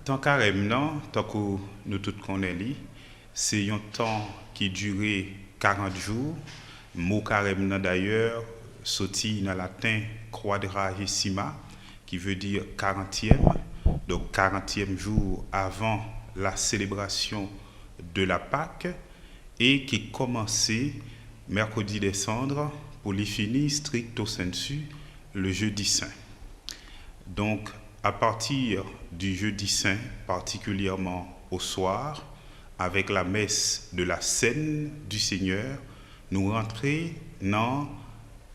Tant carême, non, tant que nous tous connaissons, c'est un temps qui durait 40 jours. Mot carême, non, d'ailleurs, sorti dans le latin quadragesima, qui veut dire 40e. Donc 40e jour avant la célébration de la Pâque et qui commençait mercredi des cendres pour les finir stricto sensu le jeudi saint. Donc, à partir du jeudi saint, particulièrement au soir, avec la messe de la Scène du Seigneur, nous rentrons dans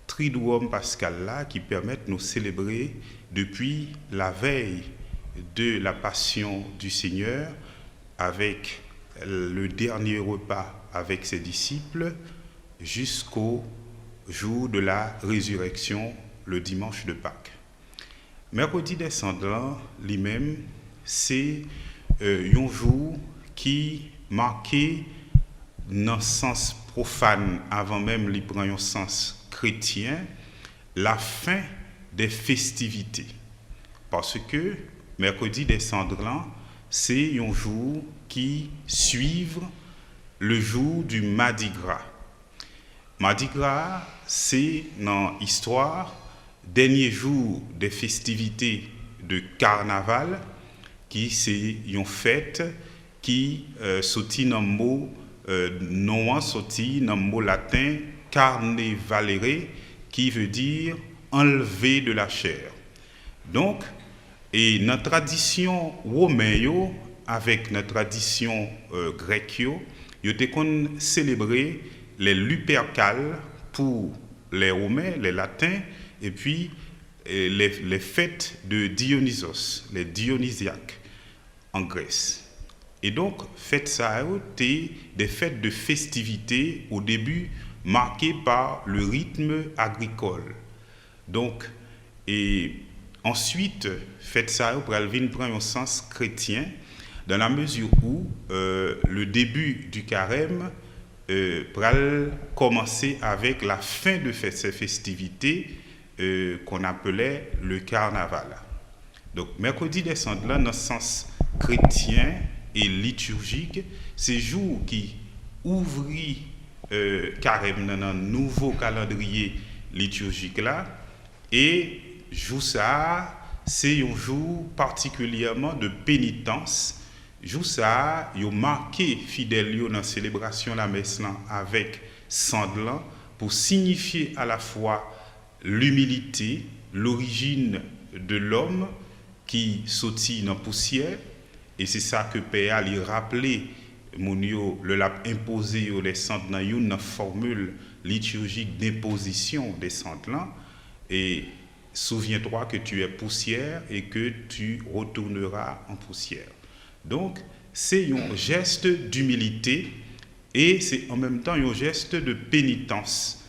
Triduum Pascal là qui permet de nous célébrer depuis la veille de la Passion du Seigneur avec le dernier repas avec ses disciples jusqu'au jour de la résurrection, le dimanche de Pâques. Mercredi descendant, lui-même, c'est un jour qui marquait dans le sens profane, avant même qu'il prenne un sens chrétien, la fin des festivités. Parce que mercredi descendant, c'est un jour qui suit le jour du Mardi Gras. Mardi Gras, c'est dans l'histoire, dernier jour des festivités de carnaval, qui c'est une fête qui sortit dans le mot non sorti dans le mot latin carnevalere, qui veut dire enlever de la chair. Donc, et notre tradition romaine avec notre tradition grecque, ils ont célébré les Lupercales pour les Romains, les Latins, et puis les fêtes de Dionysos, les Dionysiaques en Grèce. Et donc, fêtes ça, c'était des fêtes de festivité au début marquées par le rythme agricole. Donc, et ensuite, fêtes ça, pour prendre un sens chrétien, dans la mesure où le début du carême pral commencer avec la fin de ces festivités qu'on appelait le carnaval. Donc, mercredi descendant, dans le sens chrétien et liturgique, c'est jour qui ouvrit carême dans un nouveau calendrier liturgique là, et jour ça, c'est un jour particulièrement de pénitence. Jour ça, il a marqué fidèle dans la célébration de la messe avec sanglant pour signifier à la fois l'humilité, l'origine de l'homme qui sortit dans la poussière, et c'est ça que Père a rappelé, le l'a imposé les cendres dans une formule liturgique d'imposition des cendres, et souviens-toi que tu es poussière et que tu retourneras en poussière. Donc, c'est un geste d'humilité et c'est en même temps un geste de pénitence.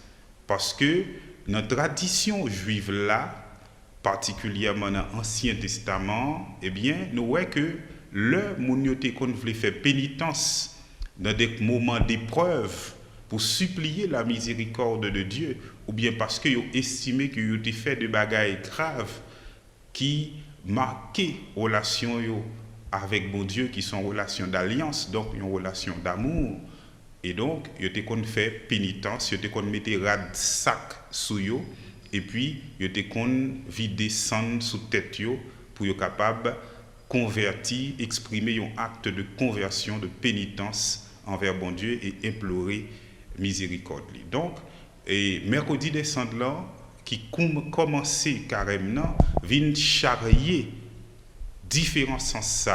Parce que notre tradition juive là, particulièrement dans l'Ancien Testament, eh bien, nous voyons que le monioté qu'on voulait faire pénitence dans des moments d'épreuve pour supplier la miséricorde de Dieu, ou bien parce qu'ils ont estimé qu'ils ont fait des bagailles graves qui marquaient relation avec mon Dieu, qui sont relations d'alliance, donc une relation d'amour. Et donc, ils ont fait pénitence, ils ont mis rad sac sous eux, et puis ils ont vidé sang sous tête pour être capable convertir, exprimer un acte de conversion, de pénitence envers bon Dieu et implorer miséricorde. Donc, et mercredi descendant, qui commençait carrément, vient charrier différents sens,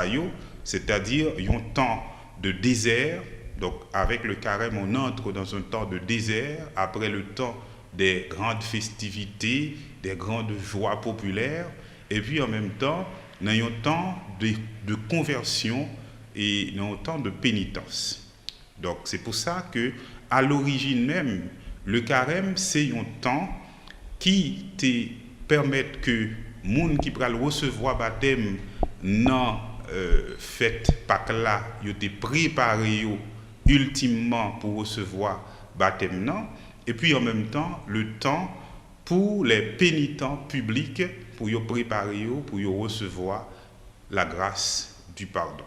c'est-à-dire un temps de désert. Donc, avec le carême, on entre dans un temps de désert, après le temps des grandes festivités, des grandes joies populaires, et puis en même temps, dans un temps de conversion et dans un temps de pénitence. Donc, c'est pour ça que, à l'origine même, le carême, c'est un temps qui te permet que les gens qui peuvent recevoir baptême dans fête Pâques là, ils te préparé ultimement pour recevoir baptême non, et puis en même temps le temps pour les pénitents publics pour y préparer pour y recevoir la grâce du pardon.